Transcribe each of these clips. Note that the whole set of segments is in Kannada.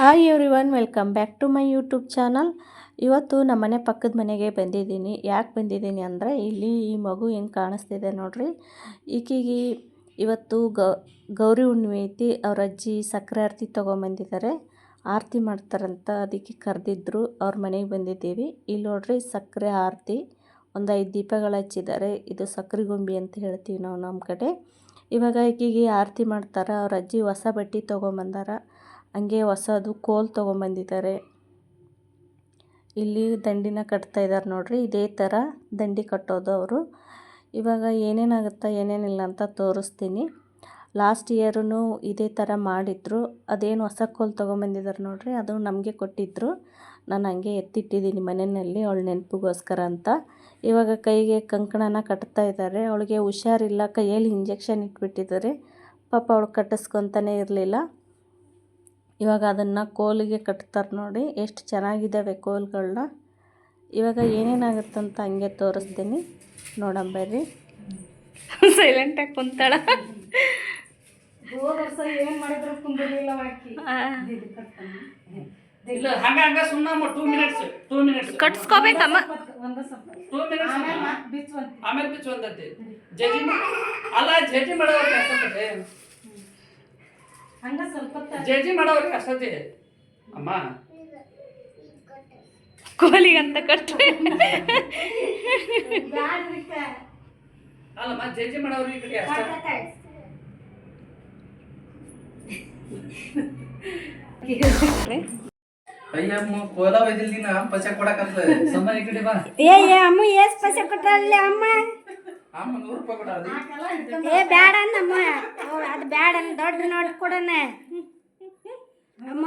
Hi everyone, welcome back to my YouTube channel. ಇವತ್ತು ನಮ್ಮನೆ ಪಕ್ಕದ ಮನೆಗೆ ಬಂದಿದ್ದೀನಿ. ಯಾಕೆ ಬಂದಿದ್ದೀನಿ ಅಂದರೆ ಇಲ್ಲಿ ಈ ಮಗು ಹೆಂಗೆ ಕಾಣಿಸ್ತಿದೆ ನೋಡ್ರಿ. ಈಕೆಗೆ ಇವತ್ತು ಗೌರಿ ಹುಣ್ಣಿಮೆ ಐತಿ. ಅವ್ರ ಅಜ್ಜಿ ಸಕ್ಕರೆ ಆರತಿ ತೊಗೊಂಬಂದಿದ್ದಾರೆ. ಆರತಿ ಮಾಡ್ತಾರಂತ ಅದಕ್ಕೆ ಕರೆದಿದ್ರು. ಅವ್ರ ಮನೆಗೆ ಬಂದಿದ್ದೀವಿ. ಇಲ್ಲಿ ನೋಡ್ರಿ ಸಕ್ಕರೆ ಆರತಿ ಒಂದು 5 ದೀಪಗಳು ಹಚ್ಚಿದ್ದಾರೆ. ಇದು ಸಕ್ಕರೆ ಗೊಂಬಿ ಅಂತ ಹೇಳ್ತೀವಿ ನಾವು ನಮ್ಮ ಕಡೆ. ಇವಾಗ ಈಕೆಗೆ ಆರತಿ ಮಾಡ್ತಾರೆ. ಅವ್ರ ಅಜ್ಜಿ ಹೊಸ ಬಟ್ಟೆ ತೊಗೊಂಬಂದಾರ. ಹಂಗೆ ಹೊಸದು ಕೋಲ್ ತೊಗೊಂಬಂದಿದ್ದಾರೆ. ಇಲ್ಲಿ ದಂಡಿನ ಕಟ್ತಾ ಇದ್ದಾರೆ ನೋಡ್ರಿ. ಇದೇ ಥರ ದಂಡಿ ಕಟ್ಟೋದು ಅವರು. ಇವಾಗ ಏನೇನಾಗುತ್ತಾ ಏನೇನಿಲ್ಲ ಅಂತ ತೋರಿಸ್ತೀನಿ. ಲಾಸ್ಟ್ ಇಯರೂ ಇದೇ ಥರ ಮಾಡಿದ್ರು. ಅದೇನು ಹೊಸ ಕೋಲ್ ತೊಗೊಂಬಂದಿದ್ದಾರೆ ನೋಡ್ರಿ, ಅದು ನಮಗೆ ಕೊಟ್ಟಿದ್ದರು. ನಾನು ಹಂಗೆ ಎತ್ತಿಟ್ಟಿದ್ದೀನಿ ಮನೆಯಲ್ಲಿ ಅವಳ ನೆನಪಿಗೋಸ್ಕರ ಅಂತ. ಇವಾಗ ಕೈಗೆ ಕಂಕಣನ ಕಟ್ತಾ ಇದ್ದಾರೆ. ಅವಳಿಗೆ ಹುಷಾರಿಲ್ಲ, ಕೈಯಲ್ಲಿ ಇಂಜೆಕ್ಷನ್ ಇಟ್ಬಿಟ್ಟಿದ್ದಾರೆ. ಪಾಪ ಅವಳು ಕಟ್ಟಿಸ್ಕೊತಾನೆ ಇರಲಿಲ್ಲ. ಇವಾಗ ಅದನ್ನು ಕೋಲಿಗೆ ಕಟ್ತಾರೆ ನೋಡಿ. ಎಷ್ಟು ಚೆನ್ನಾಗಿದ್ದಾವೆ ಕೋಲ್ಗಳನ್ನ. ಇವಾಗ ಏನೇನಾಗುತ್ತಂತ ಹಂಗೆ ತೋರಿಸ್ತೀನಿ, ನೋಡಂಬರ್ರಿ. ಸೈಲೆಂಟಾಗಿ ಕುಂತಾಳ. ಕಟ್ಸ್ಕೋಬೇಕಮ್ಮ. ಆಮೇಲೆ ಬಿಚ್ಚು ಒಂದತ್ತೆ ಜಜಿ ಅಲ್ಲ ಜಜಿ ಮಾಡೋರಿಗೆ ಅಷ್ಟೇ ಜಜಿ ಮಾಡೋರಿಗೆ ಅಷ್ಟೇ ಅಮ್ಮ. ಕೋಲಿಗಂತ ಕಟ್ರಿ ಅಲ್ಲಮ್ಮ, ಜಜಿ ಮಾಡೋರಿಗೆ ಈ ಕಡೆ ಅಷ್ಟೇ. ಅಯ್ಯಮ್ಮ ಕೋಲ ಬೈದಿಲ್ ದಿನ ಪಚ ಕೊಡಕತ್ತ ಸಮ್ಮ ಈ ಕಡೆ ಬಾ. ಅಮ್ಮ ಎಸ್ ಪೈಸೆ ಕೊಟ್ಟಲ್ಲ ಅಮ್ಮ. ಅಮ್ಮ 100 ರೂಪಾಯಿ ಕೊಡಾದಿ. ಬ್ಯಾಡ ಅನ್ನಮ್ಮ, ಅದು ಬ್ಯಾಡ ಅನ್ನ ದೊಡ್ಡ ನೋಟ್ ಕೊಡಣ ಅಮ್ಮ.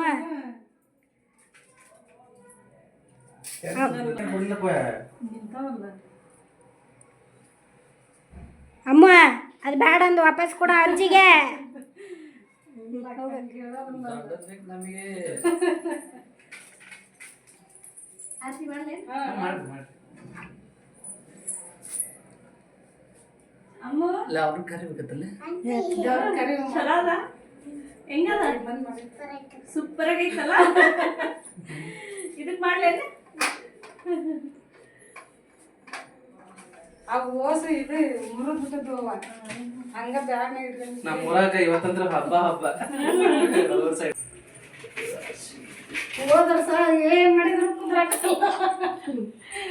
ಅಮ್ಮ ಅದು ಬ್ಯಾಡ ಅಂದು ವಾಪಸ್ ಕೊಡ ಅಜ್ಜಿಗೆ. ನಮಗೆ ಅವ್ರು ಕರಿಬೇಕತ್ತಲ್ಲ. ಸೂಪರ್ ಆಗೈತಲ್ಲ. ಇದಕ್ ಮಾಡ್ಲೇನೆ ನಮ್ಮ ಊರಾಗ ಇವತ್ತಂದ್ರ ಹಬ್ಬ ಹಬ್ಬ.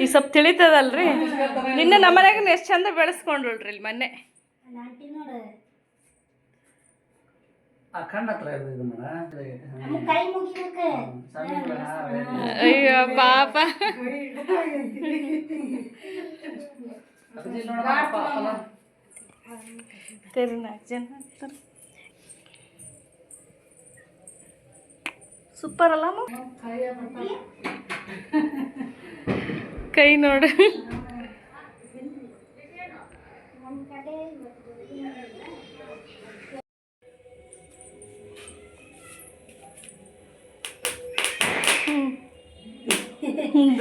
ಈಗ ಸ್ವಲ್ಪ ತಿಳಿತದಲ್ರಿ. ನಿನ್ನೆ ನಮ್ಮನ್ಯಾಗ ಎಷ್ಟು ಚಂದ ಬೆಳೆಸ್ಕೊಂಡ್ರಿ ಇಲ್ಲಿ ಮೊನ್ನೆ. ಅಖಂಡ ಹತ್ರ ಇದು ಮಾಡ. ಅಯ್ಯೋ ಪಾಪ. ಸೂಪರ್ ಅಲ್ಲ ಕೈ ನೋಡು.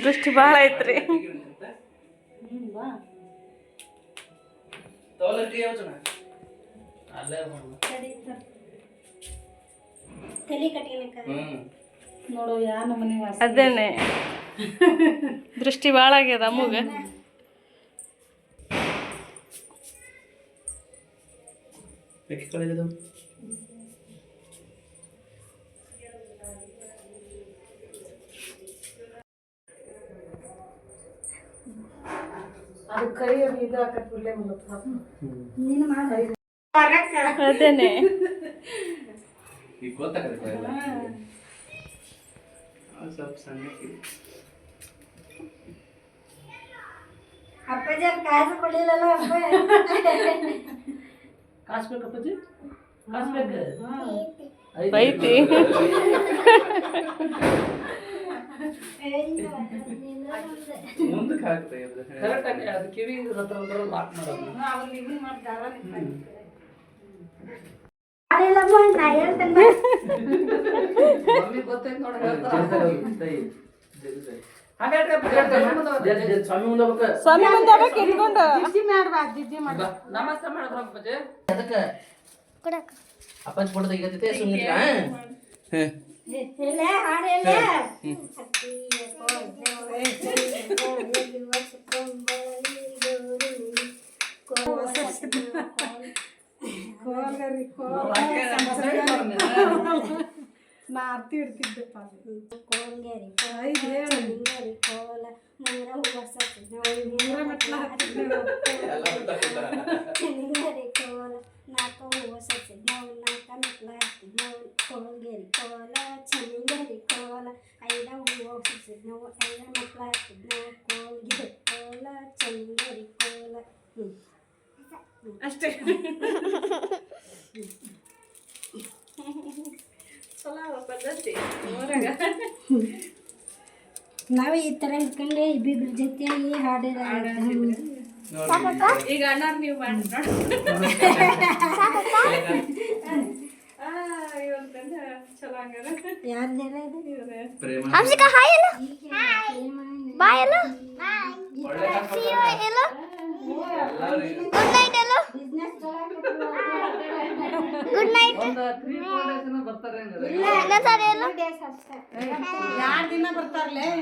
ದೃಷ್ಟಿ ಭಾಳ ಐತ್ರಿ. ಅದೇನೆ ದೃಷ್ಟಿ ಭಾಳ ಆಗ್ಯದ ಅಮ್ಮಗ. ಅದೇನೆ ಅಪ್ಪಾಜಿ ಕಾಸು ಕೊಡ್ಲಿಲ್ಲಲ್ಲ. ಕಾಸು ಬೇಕಪ್ಪಾಜಿ, ಕಾಸು ಬೇಕು ಬೈತಿ. ಮುಂದಕ್ಕೆ ಹಾಕ್ತಾ ಇದ್ರೆ ಕರೆಕ್ಟ್ ಆಗಿ ಅದು ಕಿವಿ ಹತ್ರ ಲಾಕ್ ಮಾಡೋದು. ಮಮ್ಮಿ ಗೊತ್ತೈತೆ ನೋಡಿ ಸ್ವಾಮಿ ಮುಂದೆ ಇಟ್ಕೊಂಡು ನಮಸ್ತೆ ಮಾಡಿದ್ರ ಅದಕ್ಕೆ ಅಪ್ಪಾಜಿ ಫೋಟೋ ತೆಗಿತೈತೆ ಸುಮ್ಮನೆ ಹೇಳೇ ಹಾಡು ಹೇಳೇ ಹತ್ತಿಯ ಆರ್ತಿ ಇಡ್ತಿದ್ದೆಪ್ಪ ಕೋಲ್ಗೆರಿ ಕೋಲ್ಗೆರಿ ಕೋಲ ಮೂರ ಹೂವ ಚೆನ್ನಿಂಗರಿ ಕೋಲ ನಾಲ್ಕು ಹೂವ ಸಸಿದ್ನವು ನಾಲ್ಕ ಮೆಟ್ಲ ಹತ್ತಿದ್ನವು ಕೋಲ್ಗೆರಿ ಕೋಲ ಚೆನ್ನಿಂಗರಿ ಕೋಲ ಐದ ಹೂವ ಸಸಿದ್ನವು ಐದ ಮೆಟ್ಲ ಹತ್ತಿದ್ನವು ಕೋಲ್ಗೆರಿ ಕೋಲ ಚೆನ್ನಿಂಗರಿ ಕೋಲ ಅಷ್ಟೇ ಚಲೋ ಪದ್ಧತಿ ಊರಾಗ ನಾವು ಈ ಥರ ಇಟ್ಕೊಂಡೆ ಇಬ್ಬಿಬ್ರ ಜೊತೆಯಾಗಿ ಹಾಡಿದ ಈಗ ಅಣ್ಣಾರ್ ನೀವು ಮಾಡಿ ನೋಡಿ ಇವತ್ತಂದ್ರೆ ಚಲೋ ಹಂಗಾರ ಯಾರ್ದೆಲ್ಲ ಇದು ಗುಡ್ ನೈಟ್ ಒಂದು 3-4 days ಬರ್ತಾರೆ ಹಂಗಾರೆ. ಇನ್ನೊಂದ್ಸರಿ ಎರಡು ದಿನ ಬರ್ತಾರಲೇ